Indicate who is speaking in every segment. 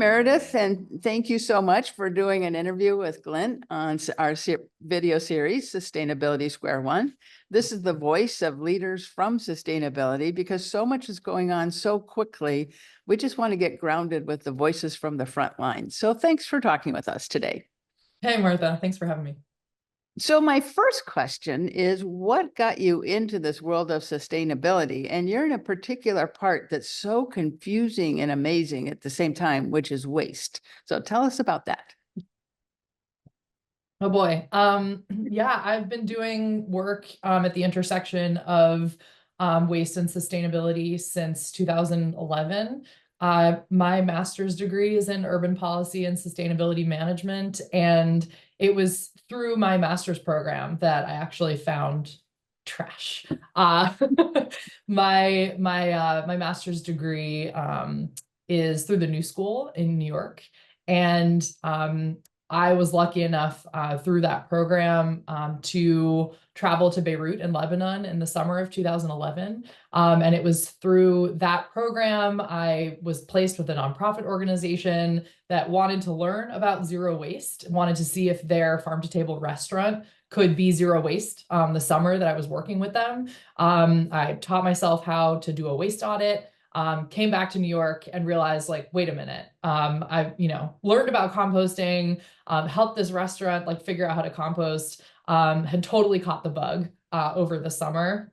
Speaker 1: Meredith, and thank you so much for doing an interview with GLYNT on our video series, Sustainability Square One. This is the voice of leaders from sustainability because so much is going on so quickly. We just want to get grounded with the voices from the front line. So thanks for talking with us today.
Speaker 2: Hey, Martha, thanks for having me.
Speaker 1: So my first question is, what got you into this world of sustainability? And you're in a particular part that's so confusing and amazing at the same time, which is waste. So tell us about that.
Speaker 2: Oh boy. Yeah, I've been doing work at the intersection of waste and sustainability since 2011. My master's degree is in urban policy and sustainability management, and it was through my master's program that I actually found trash. My master's degree is through the New School in New York, and I was lucky enough through that program to travel to Beirut in Lebanon in the summer of 2011. And it was through that program I was placed with a nonprofit organization that wanted to learn about zero waste, wanted to see if their farm-to-table restaurant could be zero waste the summer that I was working with them. I taught myself how to do a waste audit. Came back to New York and realized, like, wait a minute, I've, learned about composting, helped this restaurant figure out how to compost, had totally caught the bug over the summer.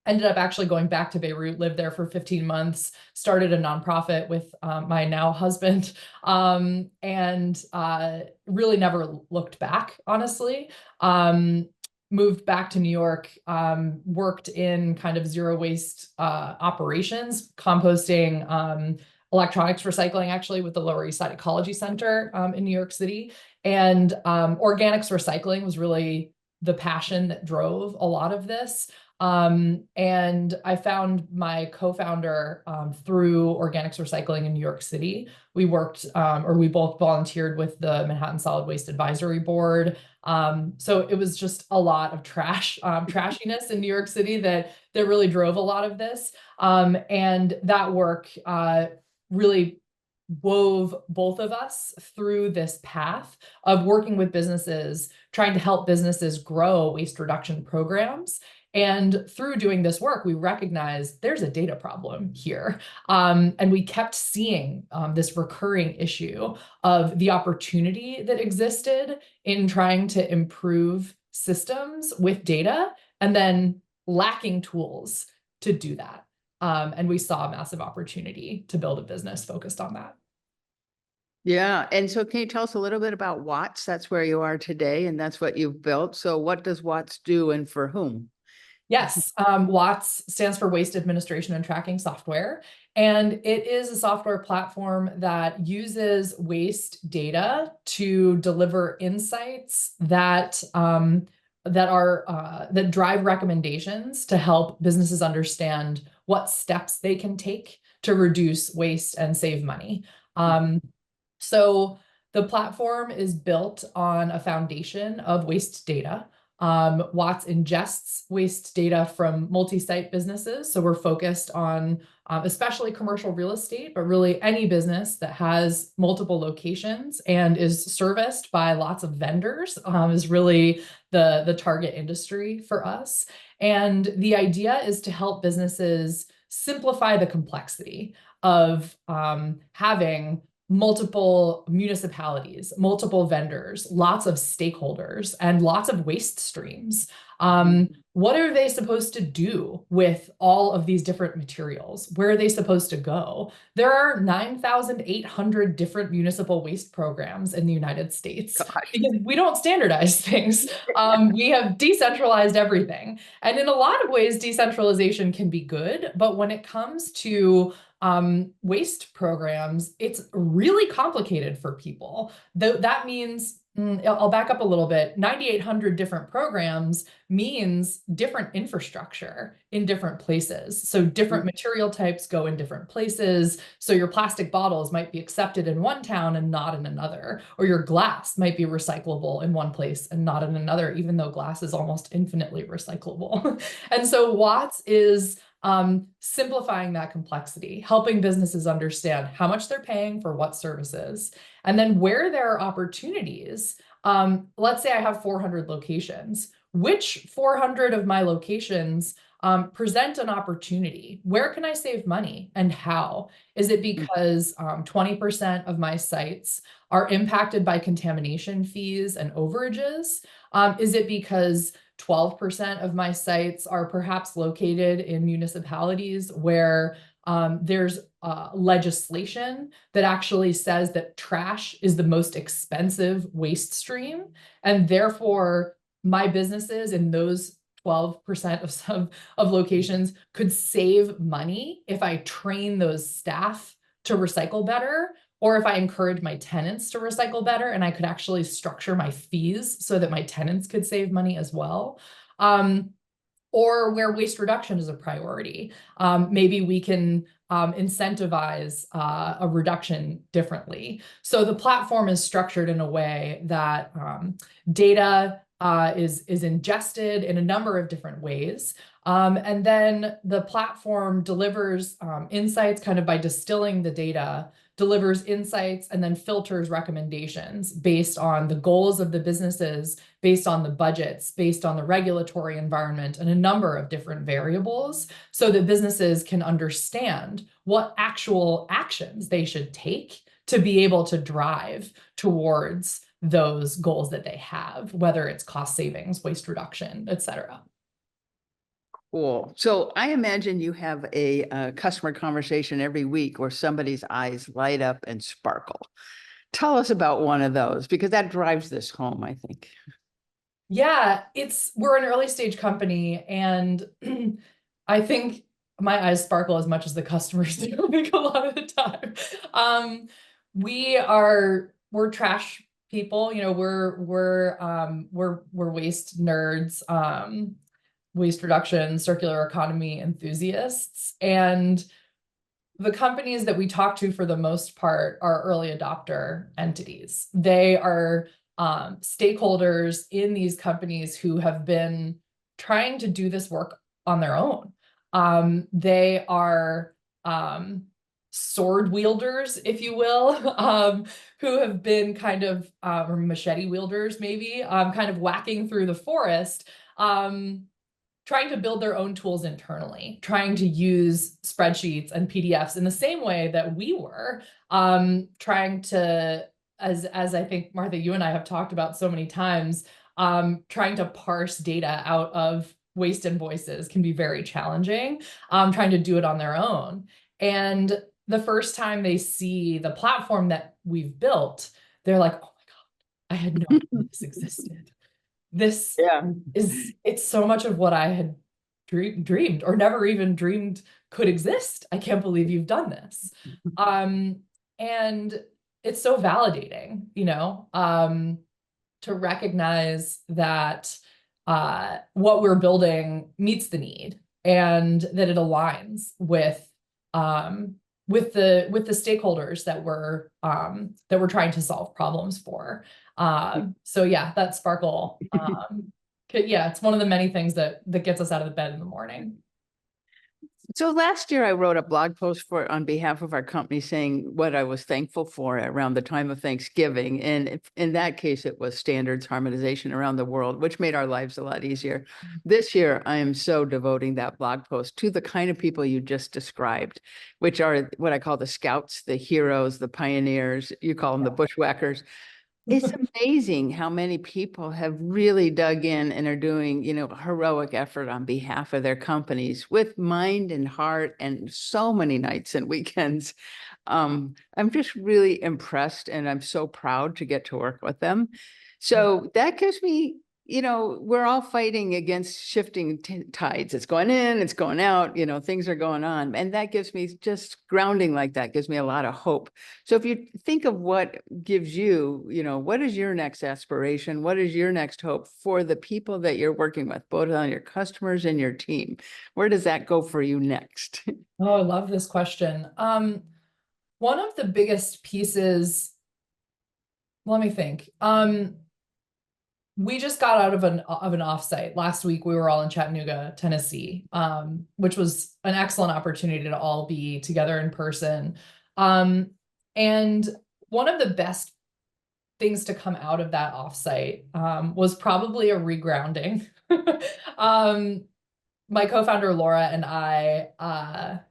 Speaker 2: Ended up actually going back to Beirut, lived there for 15 months, started a nonprofit with my now husband, and really never looked back, honestly. Moved back to New York, worked in kind of zero waste operations, composting, electronics recycling, actually, with the Lower East Side Ecology Center in New York City. And organics recycling was really the passion that drove a lot of this. And I found my co-founder through organics recycling in New York City. We worked, or we both volunteered with the Manhattan Solid Waste Advisory Board. So it was just a lot of trashiness in New York City that really drove a lot of this. And that work really wove both of us through this path of working with businesses, trying to help businesses grow waste reduction programs. And through doing this work, we recognized there's a data problem here. And we kept seeing this recurring issue of the opportunity that existed in trying to improve systems with data and then lacking tools to do that. And we saw a massive opportunity to build a business focused on that.
Speaker 1: Yeah. And so can you tell us a little bit about WATS? That's where you are today, and that's what you've built. So what does WATS do and for whom?
Speaker 2: Yes, WATS stands for Waste Administration and Tracking Software, and it is a software platform that uses waste data to deliver insights that drive recommendations to help businesses understand what steps they can take to reduce waste and save money. So the platform is built on a foundation of waste data. WATS ingests waste data from multi-site businesses. So we're focused on especially commercial real estate, but really any business that has multiple locations and is serviced by lots of vendors is really the target industry for us. And the idea is to help businesses simplify the complexity of having multiple municipalities, multiple vendors, lots of stakeholders, and lots of waste streams. What are they supposed to do with all of these different materials? Where are they supposed to go? There are 9,800 different municipal waste programs in the United States because we don't standardize things. We have decentralized everything. And in a lot of ways, decentralization can be good, but when it comes to waste programs, it's really complicated for people. That means, I'll back up a little bit, 9,800 different programs means different infrastructure in different places. So different material types go in different places. So your plastic bottles might be accepted in one town and not in another, or your glass might be recyclable in one place and not in another, even though glass is almost infinitely recyclable. And so WATS is simplifying that complexity, helping businesses understand how much they're paying for what services, and then where there are opportunities. Let's say I have 400 locations. Which 400 of my locations present an opportunity? Where can I save money and how? Is it because 20% of my sites are impacted by contamination fees and overages? Is it because 12% of my sites are perhaps located in municipalities where there's legislation that actually says that trash is the most expensive waste stream, and therefore my businesses in those 12% of locations could save money if I train those staff to recycle better, or if I encourage my tenants to recycle better, and I could actually structure my fees so that my tenants could save money as well. Or where waste reduction is a priority. Maybe we can incentivize a reduction differently. So the platform is structured in a way that data is ingested in a number of different ways. And then the platform delivers insights kind of by distilling the data, delivers insights, and then filters recommendations based on the goals of the businesses, based on the budgets, based on the regulatory environment, and a number of different variables, so that businesses can understand what actual actions they should take to be able to drive towards those goals that they have, whether it's cost savings, waste reduction, et cetera.
Speaker 1: Cool. So I imagine you have a customer conversation every week where somebody's eyes light up and sparkle. Tell us about one of those, because that drives this home, I think.
Speaker 2: Yeah, we're an early stage company, and I think my eyes sparkle as much as the customers do, I think, a lot of the time. We're trash people, you know, we're waste nerds, waste reduction, circular economy enthusiasts. And the companies that we talk to for the most part are early adopter entities. They are stakeholders in these companies who have been trying to do this work on their own. They are sword wielders, if you will, who have been kind of, or machete wielders maybe, kind of whacking through the forest, trying to build their own tools internally, trying to use spreadsheets and PDFs in the same way that we were, trying to, as I think, Martha, you and I have talked about so many times, trying to parse data out of waste invoices can be very challenging, trying to do it on their own. And the first time they see the platform that we've built, they're like, oh my God, I had no idea this existed. This it's so much of what I had dreamed or never even dreamed could exist. I can't believe you've done this. And it's so validating, you know, to recognize that what we're building meets the need, and that it aligns with the stakeholders that we're trying to solve problems for. So yeah, that sparkle, yeah, it's one of the many things that gets us out of the bed in the morning.
Speaker 1: So last year I wrote a blog post on behalf of our company saying what I was thankful for around the time of Thanksgiving. And in that case, it was standards harmonization around the world, which made our lives a lot easier. This year, I am so devoting that blog post to the kind of people you just described, which are what I call the scouts, the heroes, the pioneers. You call them the bushwhackers. It's amazing how many people have really dug in and are doing, you know, heroic effort on behalf of their companies with mind and heart, and so many nights and weekends. I'm just really impressed, and I'm so proud to get to work with them. So that gives me, you know, we're all fighting against shifting tides. It's going in, it's going out, you know, things are going on. And that gives me, just grounding like that gives me a lot of hope. So if you think of what gives you, you know, what is your next aspiration? What is your next hope for the people that you're working with, both on your customers and your team? Where does that go for you next?
Speaker 2: Oh, I love this question. One of the biggest pieces, let me think. We just got out of an offsite. Last week, we were all in Chattanooga, Tennessee, which was an excellent opportunity to all be together in person. And one of the best things to come out of that offsite was probably a regrounding. My co-founder Laura and I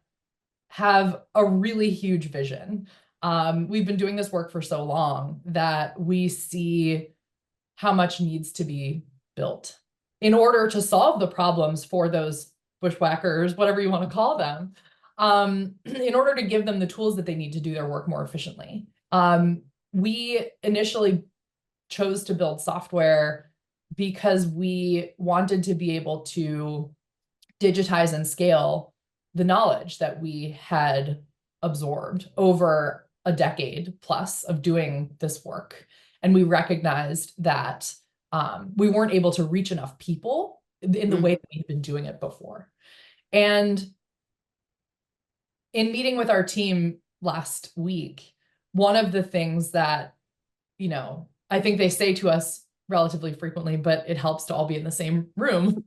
Speaker 2: have a really huge vision. We've been doing this work for so long that we see how much needs to be built in order to solve the problems for those bushwhackers, whatever you want to call them, in order to give them the tools that they need to do their work more efficiently. We initially chose to build software because we wanted to be able to digitize and scale the knowledge that we had absorbed over a decade plus of doing this work. And we recognized that we weren't able to reach enough people in the way that we've been doing it before. And in meeting with our team last week, one of the things that, I think they say to us relatively frequently, but it helps to all be in the same room,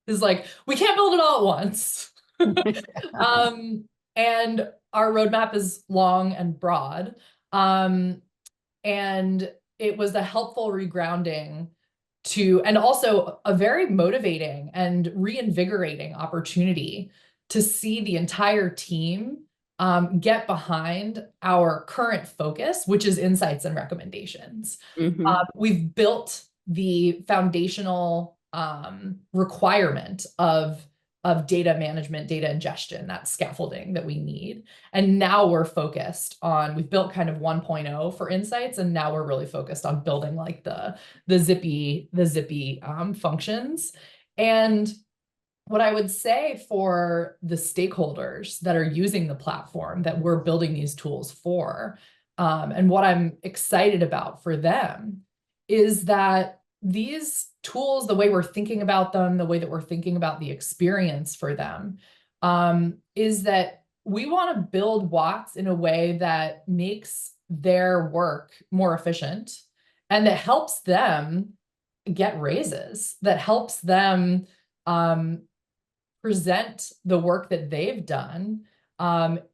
Speaker 2: is like, we can't build it all at once. And our roadmap is long and broad. And it was a helpful regrounding and also a very motivating and reinvigorating opportunity to see the entire team get behind our current focus, which is insights and recommendations. We've built the foundational requirement of data management, data ingestion, that scaffolding that we need. And now we're focused on, we've built kind of 1.0 for insights, and now we're really focused on building like the zippy functions. And what I would say for the stakeholders that are using the platform that we're building these tools for, and what I'm excited about for them, is that these tools, the way we're thinking about them, the way that we're thinking about the experience for them, is that we want to build WATS in a way that makes their work more efficient and that helps them get raises, that helps them present the work that they've done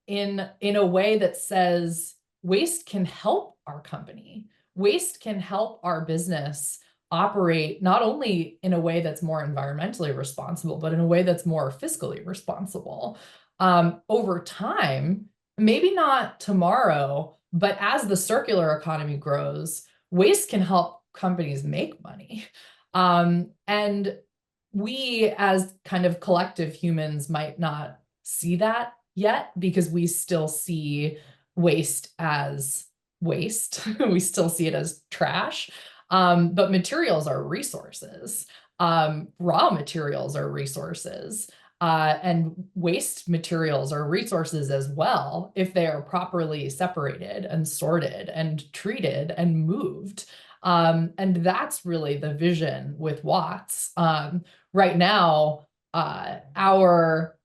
Speaker 2: in a way that says waste can help our company. Waste can help our business operate not only in a way that's more environmentally responsible, but in a way that's more fiscally responsible. Over time, maybe not tomorrow, but as the circular economy grows, waste can help companies make money. And we as kind of collective humans might not see that yet because we still see waste as waste. We still see it as trash. But materials are resources. Raw materials are resources. And waste materials are resources as well if they are properly separated and sorted and treated and moved. And that's really the vision with WATS. Right now, our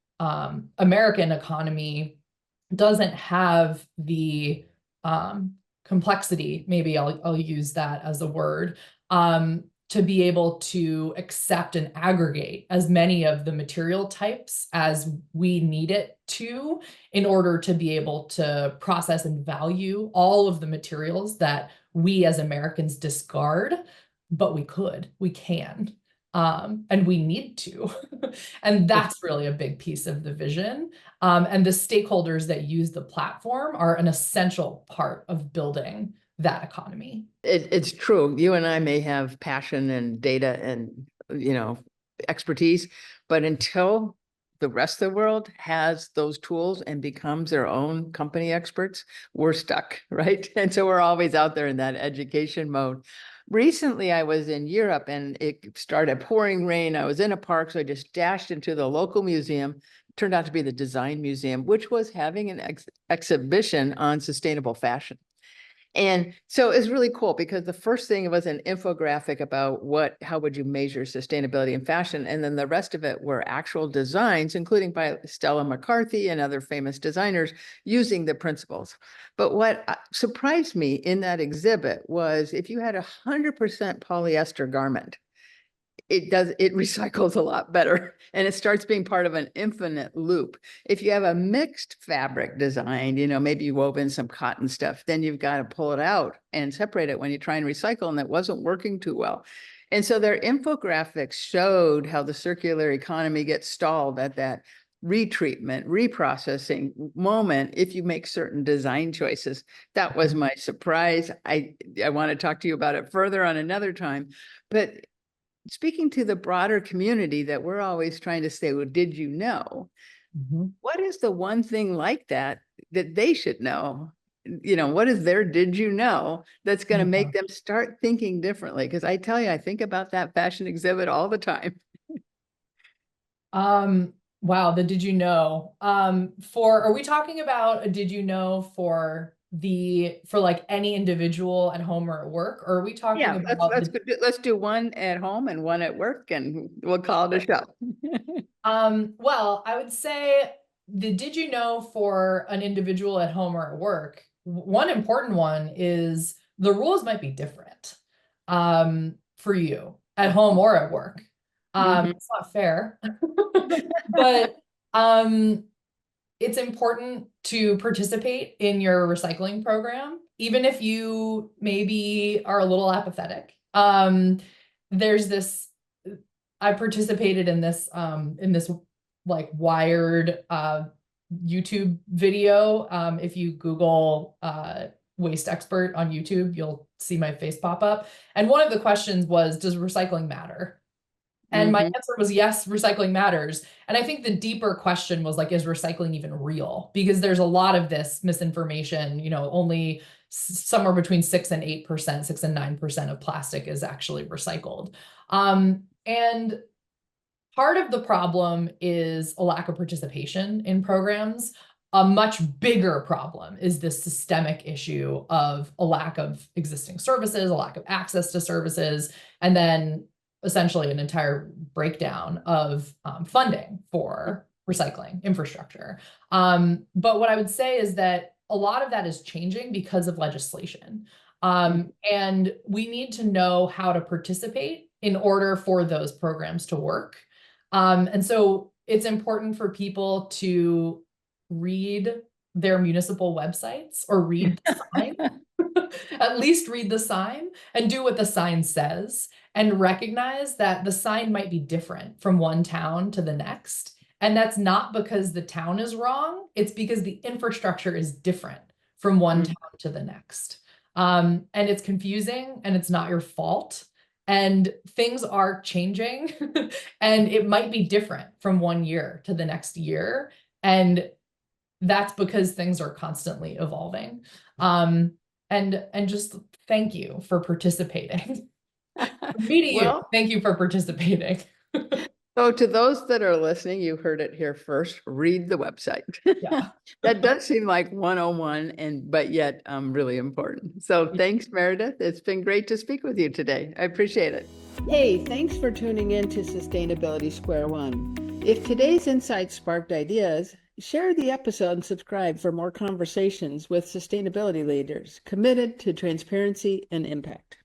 Speaker 2: American economy doesn't have the complexity, maybe I'll use that as a word, to be able to accept and aggregate as many of the material types as we need it to in order to be able to process and value all of the materials that we as Americans discard, but we can. And we need to. And that's really a big piece of the vision. And the stakeholders that use the platform are an essential part of building that economy.
Speaker 1: It's true. You and I may have passion and data and, expertise, but until the rest of the world has those tools and becomes their own company experts, we're stuck, right? And so we're always out there in that education mode. Recently, I was in Europe and it started pouring rain. I was in a park, so I just dashed into the local museum. It turned out to be the Design Museum, which was having an exhibition on sustainable fashion. And so it's really cool because the first thing was an infographic about how would you measure sustainability in fashion? And then the rest of it were actual designs, including by Stella McCarthy and other famous designers using the principles. But what surprised me in that exhibit was if you had 100% polyester garment, it recycles a lot better and it starts being part of an infinite loop. If you have a mixed fabric design, maybe you wove in some cotton stuff, then you've got to pull it out and separate it when you try and recycle, and it wasn't working too well. And so their infographics showed how the circular economy gets stalled at that retreatment, reprocessing moment if you make certain design choices. That was my surprise. I want to talk to you about it further on another time, but speaking to the broader community that we're always trying to say, well, did you know? What is the one thing like that they should know? What is their did you know that's going to make them start thinking differently? Because I tell you, I think about that fashion exhibit all the time.
Speaker 2: Wow, the did you know? Are we talking about a did you know for like any individual at home or at work, or are we talking
Speaker 1: Yeah,
Speaker 2: about
Speaker 1: let's do one at home and one at work, and we'll call it a show.
Speaker 2: Well, I would say the did you know for an individual at home or at work, one important one is the rules might be different for you at home or at work. It's not fair, but it's important to participate in your recycling program, even if you maybe are a little apathetic. There's this, I participated in this like Wired YouTube video. If you Google waste expert on YouTube, you'll see my face pop up. And one of the questions was, does recycling matter? And my answer was yes, recycling matters. And I think the deeper question was like, is recycling even real? Because there's a lot of this misinformation, only somewhere between 6 and 8%, 6 and 9% of plastic is actually recycled. And part of the problem is a lack of participation in programs. A much bigger problem is this systemic issue of a lack of existing services, a lack of access to services, and then essentially an entire breakdown of funding for recycling infrastructure. But what I would say is that a lot of that is changing because of legislation. And we need to know how to participate in order for those programs to work. And so it's important for people to read their municipal websites or read the sign, at least read the sign and do what the sign says, and recognize that the sign might be different from one town to the next. And that's not because the town is wrong. It's because the infrastructure is different from one town to the next. And it's confusing and it's not your fault. And things are changing and it might be different from one year to the next year. And that's because things are constantly evolving. And just thank you for participating. Me to you, thank you for participating.
Speaker 1: So to those that are listening, you heard it here first, read the website.
Speaker 2: Yeah.
Speaker 1: That does seem like 101, but yet really important. So thanks, Meredith. It's been great to speak with you today. I appreciate it. Hey, thanks for tuning in to Sustainability Square One. If today's insights sparked ideas, share the episode and subscribe for more conversations with sustainability leaders committed to transparency and impact.